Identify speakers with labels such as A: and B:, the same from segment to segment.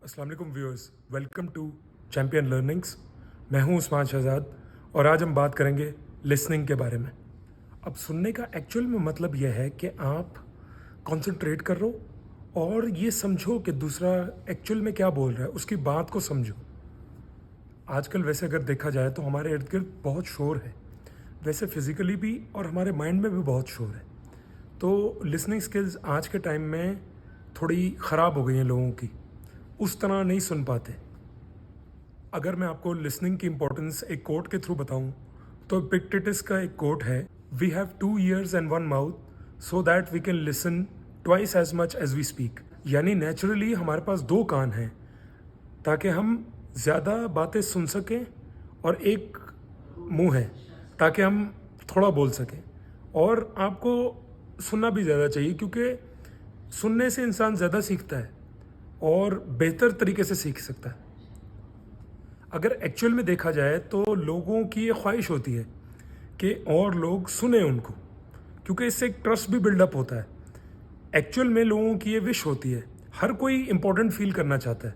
A: अस्सलाम वालेकुम viewers, welcome to Champion Learnings. मैं हूं उस्मान शहजाद और आज हम बात करेंगे लिसनिंग के बारे में। अब सुनने का एक्चुअल में मतलब यह है कि आप कंसंट्रेट कर रहे हो और ये समझो कि दूसरा एक्चुअल में क्या बोल रहा है, उसकी बात को समझो। आजकल वैसे अगर देखा जाए तो हमारे इर्द गिर्द बहुत शोर है, वैसे फिज़िकली भी और हमारे माइंड में भी बहुत शोर है। तो लिसनिंग स्किल्स आज के टाइम में थोड़ी ख़राब हो गई हैं लोगों की, उस तरह नहीं सुन पाते। अगर मैं आपको लिसनिंग की इम्पोर्टेंस एक कोट के थ्रू बताऊं तो एपिक्टेटस का एक कोट है, we have 2 ears and 1 mouth so that we can listen twice as much as we speak. यानी नेचुरली हमारे पास 2 कान हैं ताकि हम ज़्यादा बातें सुन सकें और एक मुंह है ताकि हम थोड़ा बोल सकें। और आपको सुनना भी ज़्यादा चाहिए क्योंकि सुनने से इंसान ज़्यादा सीखता है और बेहतर तरीके से सीख सकता है। अगर एक्चुअल में देखा जाए तो लोगों की ये ख्वाहिश होती है कि और लोग सुने उनको, क्योंकि इससे एक ट्रस्ट भी बिल्डअप होता है। एक्चुअल में लोगों की ये विश होती है, हर कोई इम्पोर्टेंट फील करना चाहता है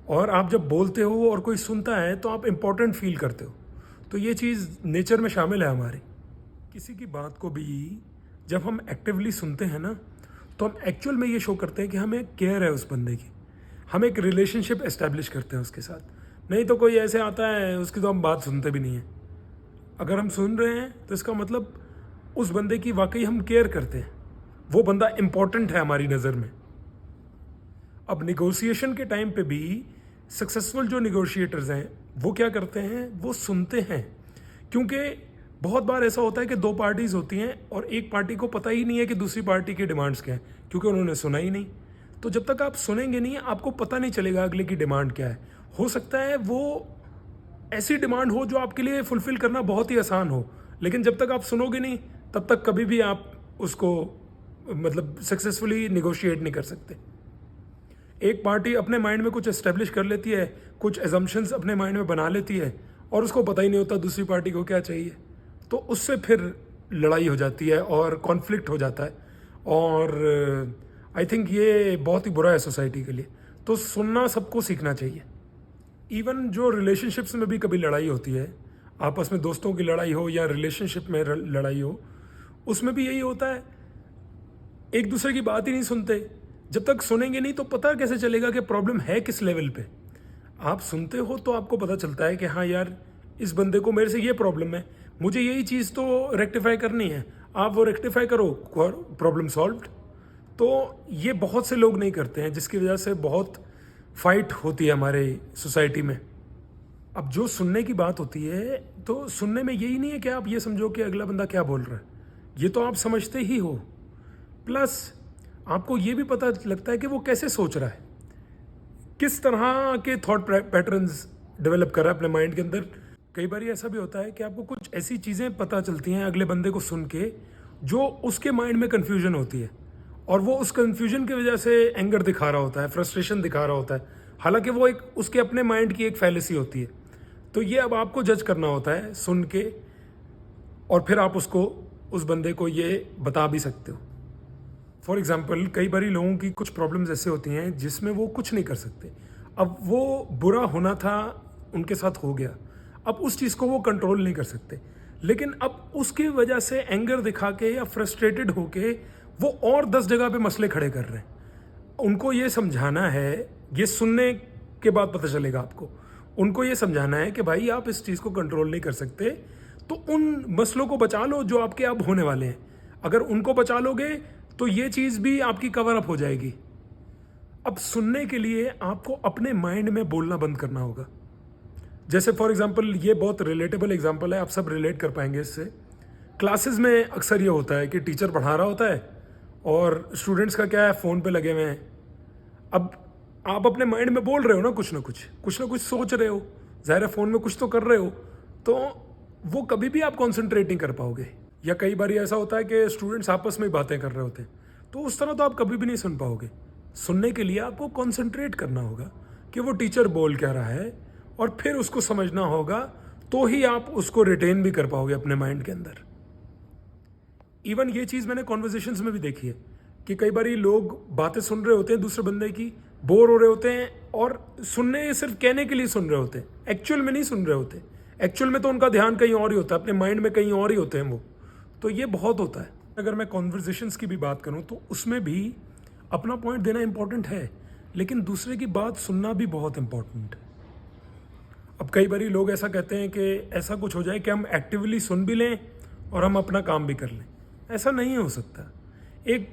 A: और आप जब बोलते हो और कोई सुनता है तो आप इम्पोर्टेंट फील करते हो। तो ये चीज़ नेचर में शामिल है हमारी। किसी की बात को भी जब हम एक्टिवली सुनते हैं ना, तो हम एक्चुअल में ये शो करते हैं कि हमें केयर है उस बंदे की, हम एक रिलेशनशिप एस्टेब्लिश करते हैं उसके साथ। नहीं तो कोई ऐसे आता है उसकी तो हम बात सुनते भी नहीं हैं। अगर हम सुन रहे हैं तो इसका मतलब उस बंदे की वाकई हम केयर करते हैं, वो बंदा इम्पोर्टेंट है हमारी नज़र में। अब निगोशिएशन के टाइम पे भी सक्सेसफुल जो निगोशिएटर्स हैं वो क्या करते हैं, वो सुनते हैं। क्योंकि बहुत बार ऐसा होता है कि 2 पार्टीज़ होती हैं और एक पार्टी को पता ही नहीं है कि दूसरी पार्टी की डिमांड्स क्या हैं, क्योंकि उन्होंने सुना ही नहीं। तो जब तक आप सुनेंगे नहीं आपको पता नहीं चलेगा अगले की डिमांड क्या है। हो सकता है वो ऐसी डिमांड हो जो आपके लिए फुलफ़िल करना बहुत ही आसान हो, लेकिन जब तक आप सुनोगे नहीं तब तक कभी भी आप उसको मतलब सक्सेसफुली निगोशिएट नहीं कर सकते। एक पार्टी अपने माइंड में कुछ एस्टेब्लिश कर लेती है, कुछ एजम्पशंस अपने माइंड में बना लेती है और उसको पता ही नहीं होता दूसरी पार्टी को क्या चाहिए। तो उससे फिर लड़ाई हो जाती है और कॉन्फ्लिक्ट हो जाता है। और आई थिंक ये बहुत ही बुरा है सोसाइटी के लिए। तो सुनना सबको सीखना चाहिए। इवन जो रिलेशनशिप्स में भी कभी लड़ाई होती है, आपस में दोस्तों की लड़ाई हो या रिलेशनशिप में लड़ाई हो, उसमें भी यही होता है, एक दूसरे की बात ही नहीं सुनते। जब तक सुनेंगे नहीं तो पता कैसे चलेगा कि प्रॉब्लम है किस लेवल पे। आप सुनते हो तो आपको पता चलता है कि हाँ यार, इस बंदे को मेरे से ये प्रॉब्लम है, मुझे यही चीज़ तो रेक्टिफाई करनी है, आप वो रेक्टिफाई करो, प्रॉब्लम सॉल्व्ड। तो ये बहुत से लोग नहीं करते हैं, जिसकी वजह से बहुत फाइट होती है हमारे सोसाइटी में। अब जो सुनने की बात होती है, तो सुनने में यही नहीं है कि आप ये समझो कि अगला बंदा क्या बोल रहा है, ये तो आप समझते ही हो। प्लस आपको ये भी पता लगता है कि वो कैसे सोच रहा है, किस तरह के थॉट पैटर्न्स डेवलप कर रहा है अपने माइंड के अंदर। कई बार ऐसा भी होता है कि आपको कुछ ऐसी चीज़ें पता चलती हैं अगले बंदे को सुन के जो उसके माइंड में कन्फ्यूजन होती है, और वो उस कन्फ्यूजन की वजह से एंगर दिखा रहा होता है, फ्रस्ट्रेशन दिखा रहा होता है, हालांकि वो एक उसके अपने माइंड की एक फैलेसी होती है। तो ये अब आपको जज करना होता है सुन के, और फिर आप उसको, उस बंदे को ये बता भी सकते हो। फॉर एग्ज़ाम्पल, कई बारी लोगों की कुछ प्रॉब्लम्स ऐसे होती हैं जिसमें वो कुछ नहीं कर सकते। अब वो बुरा होना था, उनके साथ हो गया, अब उस चीज़ को वो कंट्रोल नहीं कर सकते, लेकिन अब उसकी वजह से एंगर दिखा के या फ्रस्ट्रेटेड होके वो और 10 जगह पे मसले खड़े कर रहे हैं। उनको ये समझाना है, ये सुनने के बाद पता चलेगा आपको, उनको ये समझाना है कि भाई आप इस चीज़ को कंट्रोल नहीं कर सकते, तो उन मसलों को बचा लो जो आपके अब होने वाले हैं। अगर उनको बचा लोगे तो ये चीज़ भी आपकी कवर अप हो जाएगी। अब सुनने के लिए आपको अपने माइंड में बोलना बंद करना होगा। जैसे फॉर एग्जांपल, ये बहुत रिलेटेबल एग्जांपल है, आप सब रिलेट कर पाएंगे इससे। क्लासेस में अक्सर ये होता है कि टीचर पढ़ा रहा होता है और स्टूडेंट्स का क्या है, फ़ोन पे लगे हुए हैं। अब आप अपने माइंड में बोल रहे हो ना, कुछ ना कुछ सोच रहे हो, ज़ाहिर है फ़ोन में कुछ तो कर रहे हो, तो वो कभी भी आप कॉन्सेंट्रेट नहीं कर पाओगे। या कई बार ऐसा होता है कि स्टूडेंट्स आपस में बातें कर रहे होते हैं, तो उस तरह तो आप कभी भी नहीं सुन पाओगे। सुनने के लिए आपको कॉन्सेंट्रेट करना होगा कि वो टीचर बोल क्या रहा है, और फिर उसको समझना होगा, तो ही आप उसको रिटेन भी कर पाओगे अपने माइंड के अंदर। इवन ये चीज़ मैंने कॉन्वर्जेशंस में भी देखी है कि कई बार लोग बातें सुन रहे होते हैं दूसरे बंदे की, बोर हो रहे होते हैं और सुनने सिर्फ कहने के लिए सुन रहे होते हैं, एक्चुअल में नहीं सुन रहे होते। एक्चुअल में तो उनका ध्यान कहीं और ही होता है, अपने माइंड में कहीं और ही होते हैं वो। तो ये बहुत होता है। अगर मैं कॉन्वर्जेशंस की भी बात करूँ तो उसमें भी अपना पॉइंट देना इंपॉर्टेंट है, लेकिन दूसरे की बात सुनना भी बहुत इंपॉर्टेंट है। अब कई बार लोग ऐसा कहते हैं कि ऐसा कुछ हो जाए कि हम एक्टिवली सुन भी लें और हम अपना काम भी कर लें। ऐसा नहीं हो सकता। एक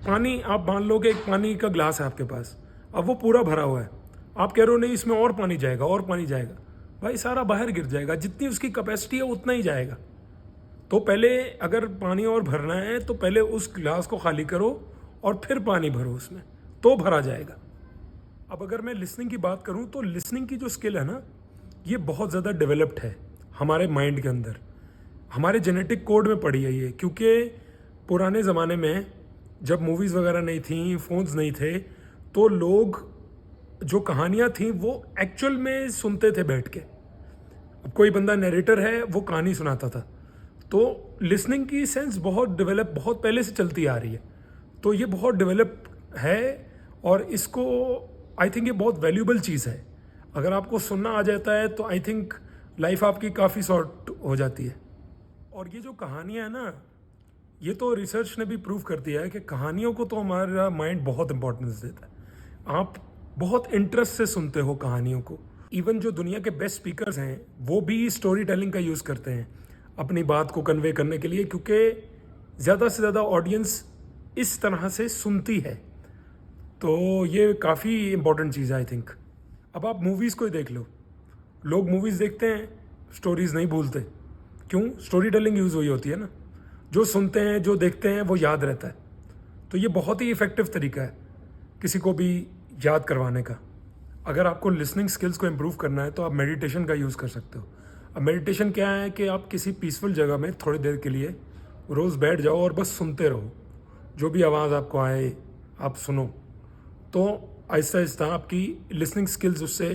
A: पानी, आप मान लो कि एक पानी का ग्लास है आपके पास, अब वो पूरा भरा हुआ है, आप कह रहे हो नहीं इसमें और पानी जाएगा और पानी जाएगा, भाई सारा बाहर गिर जाएगा। जितनी उसकी कैपेसिटी है उतना ही जाएगा। तो पहले अगर पानी और भरना है तो पहले उस ग्लास को खाली करो और फिर पानी भरो उसमें, तो भरा जाएगा। अब अगर मैं लिसनिंग की बात करूं तो लिसनिंग की जो स्किल है ना, ये बहुत ज़्यादा डेवलप्ड है हमारे माइंड के अंदर, हमारे जेनेटिक कोड में पड़ी है ये। क्योंकि पुराने ज़माने में जब मूवीज़ वगैरह नहीं थी, फ़ोन्स नहीं थे, तो लोग जो कहानियाँ थी वो एक्चुअल में सुनते थे बैठ के। अब कोई बंदा नरेटर है, वो कहानी सुनाता था। तो लिसनिंग की सेंस बहुत डेवलप, बहुत पहले से चलती आ रही है। तो ये बहुत डेवलप है और इसको आई थिंक ये बहुत वैल्यूबल चीज़ है। अगर आपको सुनना आ जाता है तो आई थिंक लाइफ आपकी काफ़ी शॉर्ट हो जाती है। और ये जो कहानियाँ हैं ना, ये तो रिसर्च ने भी प्रूव कर दिया है कि कहानियों को तो हमारा माइंड बहुत इंपॉर्टेंस देता है। आप बहुत इंटरेस्ट से सुनते हो कहानियों को। इवन जो दुनिया के बेस्ट स्पीकर्स हैं वो भी स्टोरी टेलिंग का यूज़ करते हैं अपनी बात को कन्वे करने के लिए, क्योंकि ज़्यादा से ज़्यादा ऑडियंस इस तरह से सुनती है। तो ये काफ़ी इंपॉर्टेंट चीज़ है आई थिंक। अब आप मूवीज़ को ही देख लो, लोग मूवीज़ देखते हैं, स्टोरीज़ नहीं भूलते। क्यों? स्टोरी टेलिंग यूज़ हुई होती है ना। जो सुनते हैं, जो देखते हैं, वो याद रहता है। तो ये बहुत ही इफ़ेक्टिव तरीका है किसी को भी याद करवाने का। अगर आपको लिसनिंग स्किल्स को इम्प्रूव करना है तो आप मेडिटेशन का यूज़ कर सकते हो। अब मेडिटेशन क्या है कि आप किसी पीसफुल जगह में थोड़ी देर के लिए रोज़ बैठ जाओ और बस सुनते रहो। जो भी आवाज़ आपको आए आप सुनो। तो आहिस्ता आहिस्ता आपकी लिसनिंग स्किल्स, उससे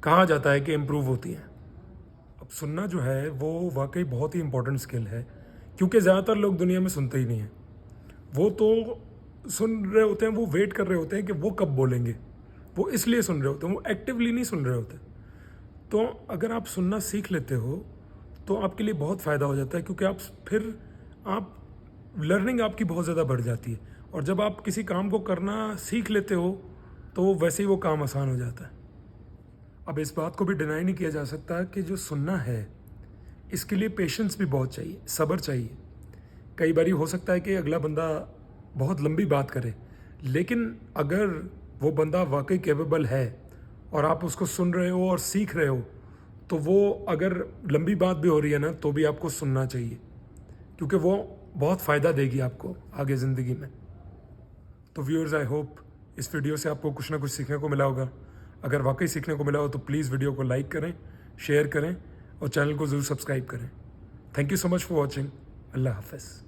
A: कहा जाता है कि इम्प्रूव होती हैं। अब सुनना जो है वो वाकई बहुत ही इंपॉर्टेंट स्किल है, क्योंकि ज़्यादातर लोग दुनिया में सुनते ही नहीं हैं। वो तो सुन रहे होते हैं, वो वेट कर रहे होते हैं कि वो कब बोलेंगे, वो इसलिए सुन रहे होते हैं, वो एक्टिवली नहीं सुन रहे होते। तो अगर आप सुनना सीख लेते हो तो आपके लिए बहुत फ़ायदा हो जाता है, क्योंकि आप लर्निंग आपकी बहुत ज़्यादा बढ़ जाती है। और जब आप किसी काम को करना सीख लेते हो तो वैसे ही वो काम आसान हो जाता है। अब इस बात को भी डिनाई नहीं किया जा सकता कि जो सुनना है इसके लिए पेशेंस भी बहुत चाहिए, सब्र चाहिए। कई बारी हो सकता है कि अगला बंदा बहुत लंबी बात करे, लेकिन अगर वो बंदा वाकई कैपेबल है और आप उसको सुन रहे हो और सीख रहे हो, तो वो अगर लंबी बात भी हो रही है ना तो भी आपको सुनना चाहिए, क्योंकि वो बहुत फ़ायदा देगी आपको आगे ज़िंदगी में। तो व्यूअर्स, आई होप इस वीडियो से आपको कुछ ना कुछ सीखने को मिला होगा। अगर वाकई सीखने को मिला हो तो प्लीज़ वीडियो को लाइक करें, शेयर करें और चैनल को ज़रूर सब्सक्राइब करें। Thank you so much for watching. अल्लाह हाफ़िज़।